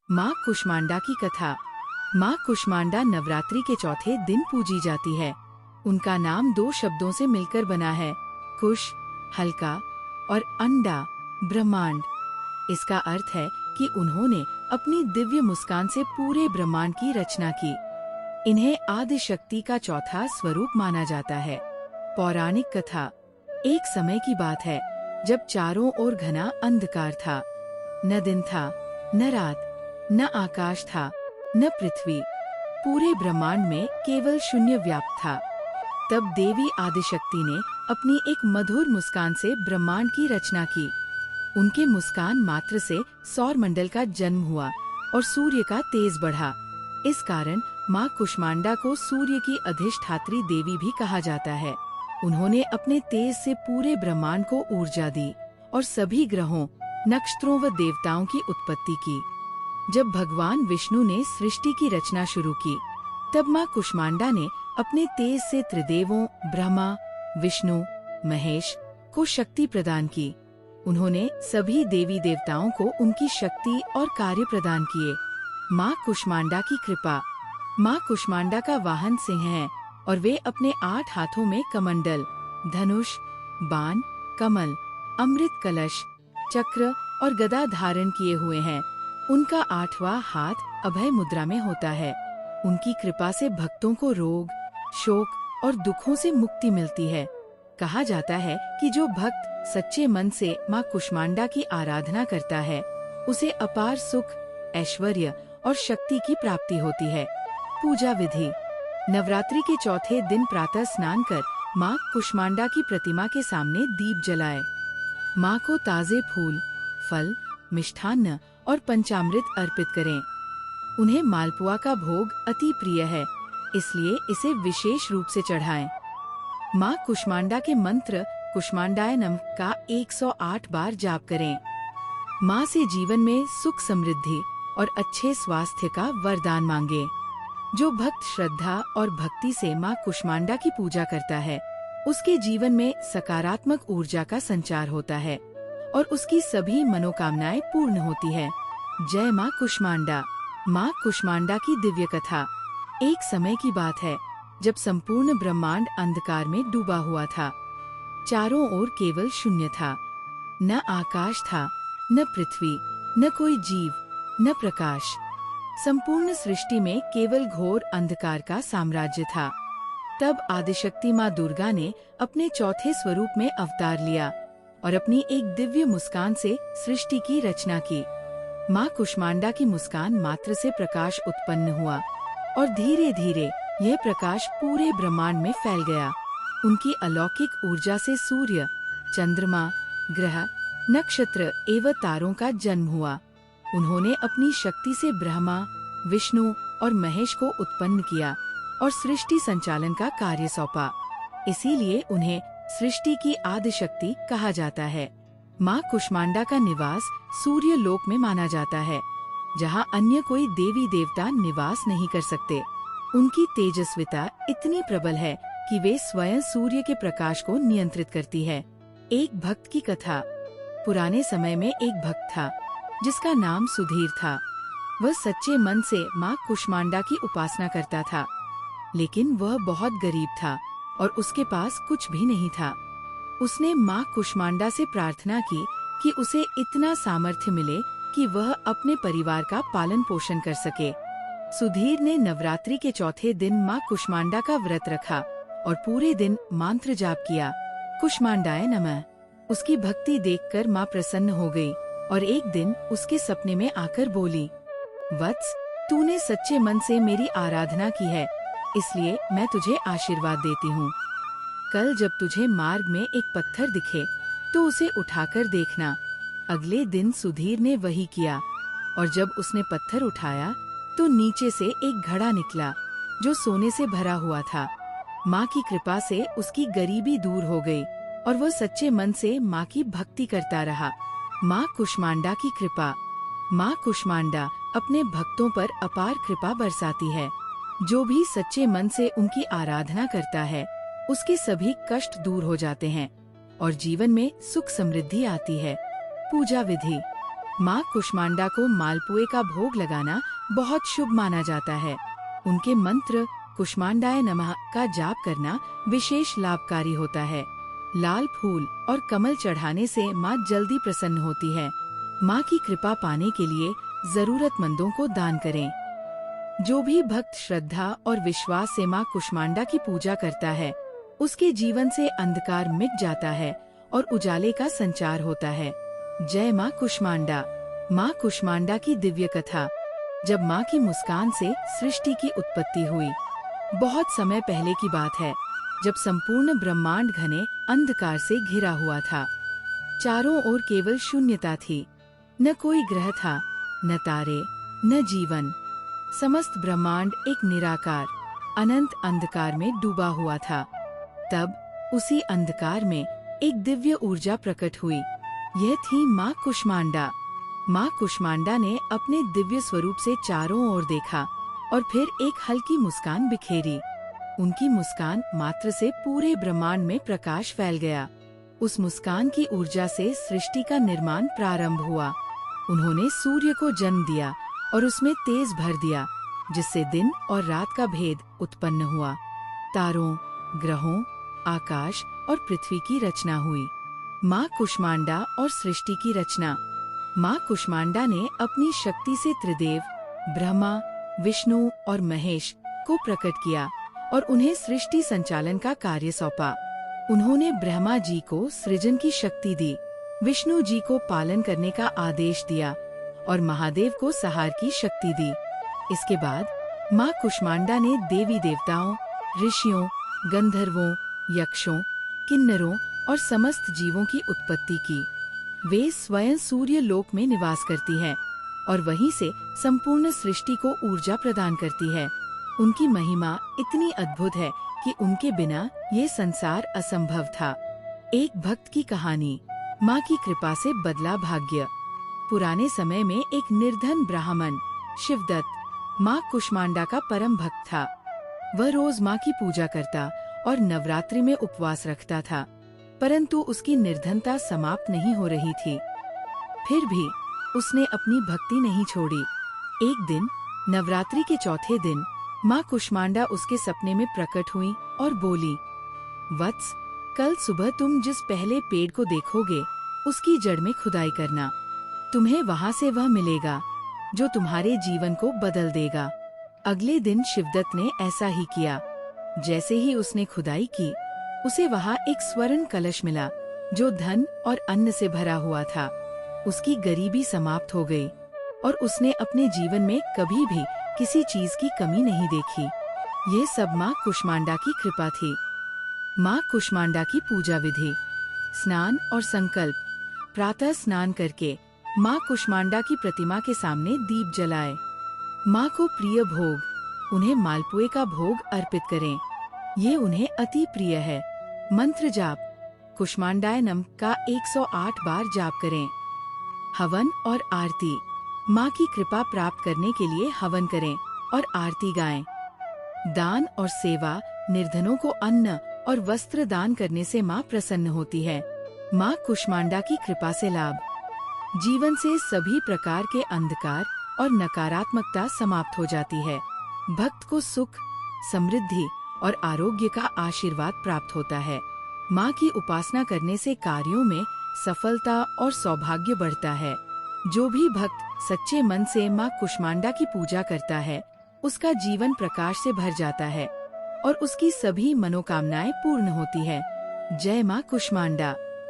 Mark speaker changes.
Speaker 1: माँ कुष्मांडा की कथा। माँ कुष्मांडा नवरात्रि के चौथे दिन पूजी जाती है। उनका नाम दो शब्दों से मिलकर बना है, कुश हल्का और अंडा ब्रह्मांड। इसका अर्थ है कि उन्होंने अपनी दिव्य मुस्कान से पूरे ब्रह्मांड की रचना की। इन्हें आदि शक्ति का चौथा स्वरूप माना जाता है। पौराणिक कथा। एक समय की बात है जब चारों ओर घना अंधकार था। न दिन था, न रात, न आकाश था, न पृथ्वी। पूरे ब्रह्मांड में केवल शून्य व्याप्त था। तब देवी आदिशक्ति ने अपनी एक मधुर मुस्कान से ब्रह्मांड की रचना की। उनके मुस्कान मात्र से सौर मंडल का जन्म हुआ और सूर्य का तेज बढ़ा। इस कारण माँ कुष्मांडा को सूर्य की अधिष्ठात्री देवी भी कहा जाता है। उन्होंने अपने तेज से पूरे ब्रह्मांड को ऊर्जा दी और सभी ग्रहों, नक्षत्रों व देवताओं की उत्पत्ति की। जब भगवान विष्णु ने सृष्टि की रचना शुरू की, तब माँ कुष्मांडा ने अपने तेज से त्रिदेवों ब्रह्मा, विष्णु, महेश को शक्ति प्रदान की। उन्होंने सभी देवी देवताओं को उनकी शक्ति और कार्य प्रदान किए। माँ कुष्मांडा की कृपा। माँ कुष्मांडा का वाहन सिंह है और वे अपने 8 हाथों में कमंडल, धनुष, बाण, कमल, अमृत कलश, चक्र और गदा धारण किए हुए हैं। उनका 8वां हाथ अभय मुद्रा में होता है। उनकी कृपा से भक्तों को रोग, शोक और दुखों से मुक्ति मिलती है। कहा जाता है कि जो भक्त सच्चे मन से माँ कुष्मांडा की आराधना करता है, उसे अपार सुख, ऐश्वर्य और शक्ति की प्राप्ति होती है। पूजा विधि। नवरात्रि के चौथे दिन प्रातः स्नान कर माँ कुष्मांडा की प्रतिमा के सामने दीप जलाए। माँ को ताजे फूल, फल, मिष्ठान्न और पंचामृत अर्पित करें। उन्हें मालपुआ का भोग अति प्रिय है, इसलिए इसे विशेष रूप से चढ़ाएं। माँ कुष्मांडा के मंत्र कुष्मांडाय नमः का 108 बार जाप करें। माँ से जीवन में सुख समृद्धि और अच्छे स्वास्थ्य का वरदान मांगे। जो भक्त श्रद्धा और भक्ति से माँ कुष्मांडा की पूजा करता है, उसके जीवन में सकारात्मक ऊर्जा का संचार होता है और उसकी सभी मनोकामनाएं पूर्ण होती है। जय माँ कुष्मांडा। माँ कुष्मांडा की दिव्य कथा। एक समय की बात है जब संपूर्ण ब्रह्मांड अंधकार में डूबा हुआ था। चारों ओर केवल शून्य था। न आकाश था, न पृथ्वी, न कोई जीव, न प्रकाश। संपूर्ण सृष्टि में केवल घोर अंधकार का साम्राज्य था। तब आदिशक्ति माँ दुर्गा ने अपने चौथे स्वरूप में अवतार लिया और अपनी एक दिव्य मुस्कान से सृष्टि की रचना की। माँ कुष्मांडा की मुस्कान मात्र से प्रकाश उत्पन्न हुआ और धीरे धीरे यह प्रकाश पूरे ब्रह्मांड में फैल गया। उनकी अलौकिक ऊर्जा से सूर्य, चंद्रमा, ग्रह, नक्षत्र एवं तारों का जन्म हुआ। उन्होंने अपनी शक्ति से ब्रह्मा, विष्णु और महेश को उत्पन्न किया और सृष्टि संचालन का कार्य सौंपा। इसीलिए उन्हें सृष्टि की आदि शक्ति कहा जाता है। माँ कुष्मांडा का निवास सूर्य लोक में माना जाता है, जहाँ अन्य कोई देवी देवता निवास नहीं कर सकते। उनकी तेजस्विता इतनी प्रबल है कि वे स्वयं सूर्य के प्रकाश को नियंत्रित करती है। एक भक्त की कथा। पुराने समय में एक भक्त था जिसका नाम सुधीर था। वह सच्चे मन से माँ कुष्मांडा की उपासना करता था, लेकिन वह बहुत गरीब था और उसके पास कुछ भी नहीं था। उसने माँ कुष्मांडा से प्रार्थना की कि उसे इतना सामर्थ्य मिले कि वह अपने परिवार का पालन पोषण कर सके। सुधीर ने नवरात्रि के चौथे दिन माँ कुष्मांडा का व्रत रखा और पूरे दिन मंत्र जाप किया, कुष्मांडाय नमः। उसकी भक्ति देखकर माँ प्रसन्न हो गई और एक दिन उसके सपने में आकर बोली, वत्स, तूने सच्चे मन से मेरी आराधना की है, इसलिए मैं तुझे आशीर्वाद देती हूँ। कल जब तुझे मार्ग में एक पत्थर दिखे तो उसे उठाकर देखना। अगले दिन सुधीर ने वही किया और जब उसने पत्थर उठाया तो नीचे से एक घड़ा निकला जो सोने से भरा हुआ था। माँ की कृपा से उसकी गरीबी दूर हो गई और वह सच्चे मन से माँ की भक्ति करता रहा। माँ कुष्मांडा की कृपा। माँ कुष्मांडा अपने भक्तों पर अपार कृपा बरसाती है। जो भी सच्चे मन से उनकी आराधना करता है, उसके सभी कष्ट दूर हो जाते हैं और जीवन में सुख समृद्धि आती है। पूजा विधि। माँ कुष्मांडा को मालपुए का भोग लगाना बहुत शुभ माना जाता है। उनके मंत्र कुष्मांडाय नमः का जाप करना विशेष लाभकारी होता है। लाल फूल और कमल चढ़ाने से माँ जल्दी प्रसन्न होती है। माँ की कृपा पाने के लिए जरूरतमंदों को दान करें। जो भी भक्त श्रद्धा और विश्वास से माँ कुष्मांडा की पूजा करता है, उसके जीवन से अंधकार मिट जाता है और उजाले का संचार होता है। जय माँ कुष्मांडा। माँ कुष्मांडा की दिव्य कथा। जब माँ की मुस्कान से सृष्टि की उत्पत्ति हुई। बहुत समय पहले की बात है, जब संपूर्ण ब्रह्मांड घने अंधकार से घिरा हुआ था। चारों ओर केवल शून्यता थी। न कोई ग्रह था, न तारे, न जीवन। समस्त ब्रह्मांड एक निराकार अनंत अंधकार में डूबा हुआ था। तब उसी अंधकार में एक दिव्य ऊर्जा प्रकट हुई। यह थी माँ कुष्मांडा। माँ कुष्मांडा ने अपने दिव्य स्वरूप से चारों ओर देखा और फिर एक हल्की मुस्कान बिखेरी। उनकी मुस्कान मात्र से पूरे ब्रह्मांड में प्रकाश फैल गया। उस मुस्कान की ऊर्जा से सृष्टि का निर्माण प्रारंभ हुआ। उन्होंने सूर्य को जन्म दिया और उसमें तेज भर दिया, जिससे दिन और रात का भेद उत्पन्न हुआ। तारों, ग्रहों, आकाश और पृथ्वी की रचना हुई। माँ कुष्मांडा और सृष्टि की रचना। माँ कुष्मांडा ने अपनी शक्ति से त्रिदेव ब्रह्मा, विष्णु और महेश को प्रकट किया और उन्हें सृष्टि संचालन का कार्य सौंपा। उन्होंने ब्रह्मा जी को सृजन की शक्ति दी, विष्णु जी को पालन करने का आदेश दिया और महादेव को संहार की शक्ति दी। इसके बाद माँ कुष्मांडा ने देवी देवताओं, ऋषियों, गंधर्वों, यक्षों, किन्नरों और समस्त जीवों की उत्पत्ति की। वे स्वयं सूर्य लोक में निवास करती है और वहीं से संपूर्ण सृष्टि को ऊर्जा प्रदान करती है। उनकी महिमा इतनी अद्भुत है कि उनके बिना ये संसार असंभव था। एक भक्त की कहानी। माँ की कृपा से बदला भाग्य। पुराने समय में एक निर्धन ब्राह्मण शिवदत्त माँ कुष्मांडा का परम भक्त था। वह रोज माँ की पूजा करता और नवरात्रि में उपवास रखता था, परंतु उसकी निर्धनता समाप्त नहीं हो रही थी। फिर भी उसने अपनी भक्ति नहीं छोड़ी। एक दिन नवरात्रि के चौथे दिन माँ कुष्मांडा उसके सपने में प्रकट हुई और बोली, वत्स, कल सुबह तुम जिस पहले पेड़ को देखोगे उसकी जड़ में खुदाई करना। तुम्हें वहाँ से वह मिलेगा जो तुम्हारे जीवन को बदल देगा। अगले दिन शिवदत्त ने ऐसा ही किया। जैसे ही उसने खुदाई की, उसे वहाँ एक स्वर्ण कलश मिला जो धन और अन्न से भरा हुआ था। उसकी गरीबी समाप्त हो गई और उसने अपने जीवन में कभी भी किसी चीज की कमी नहीं देखी। यह सब माँ कुष्मांडा की कृपा थी। माँ कुष्मांडा की पूजा विधि। स्नान और संकल्प। प्रातः स्नान करके माँ कुष्मांडा की प्रतिमा के सामने दीप जलाए। माँ को प्रिय भोग, उन्हें मालपुए का भोग अर्पित करें। ये उन्हें अति प्रिय है। मंत्र जाप। कुष्मांडाय नमः का 108 बार जाप करें। हवन और आरती। माँ की कृपा प्राप्त करने के लिए हवन करें और आरती गाएं। दान और सेवा। निर्धनों को अन्न और वस्त्र दान करने से माँ प्रसन्न होती है। माँ कुष्मांडा की कृपा से लाभ। जीवन से सभी प्रकार के अंधकार और नकारात्मकता समाप्त हो जाती है। भक्त को सुख, समृद्धि और आरोग्य का आशीर्वाद प्राप्त होता है। माँ की उपासना करने से कार्यों में सफलता और सौभाग्य बढ़ता है। जो भी भक्त सच्चे मन से माँ कुष्मांडा की पूजा करता है, उसका जीवन प्रकाश से भर जाता है और उसकी सभी मनोकामनाएं पूर्ण होती है। जय माँ कुष्मांडा।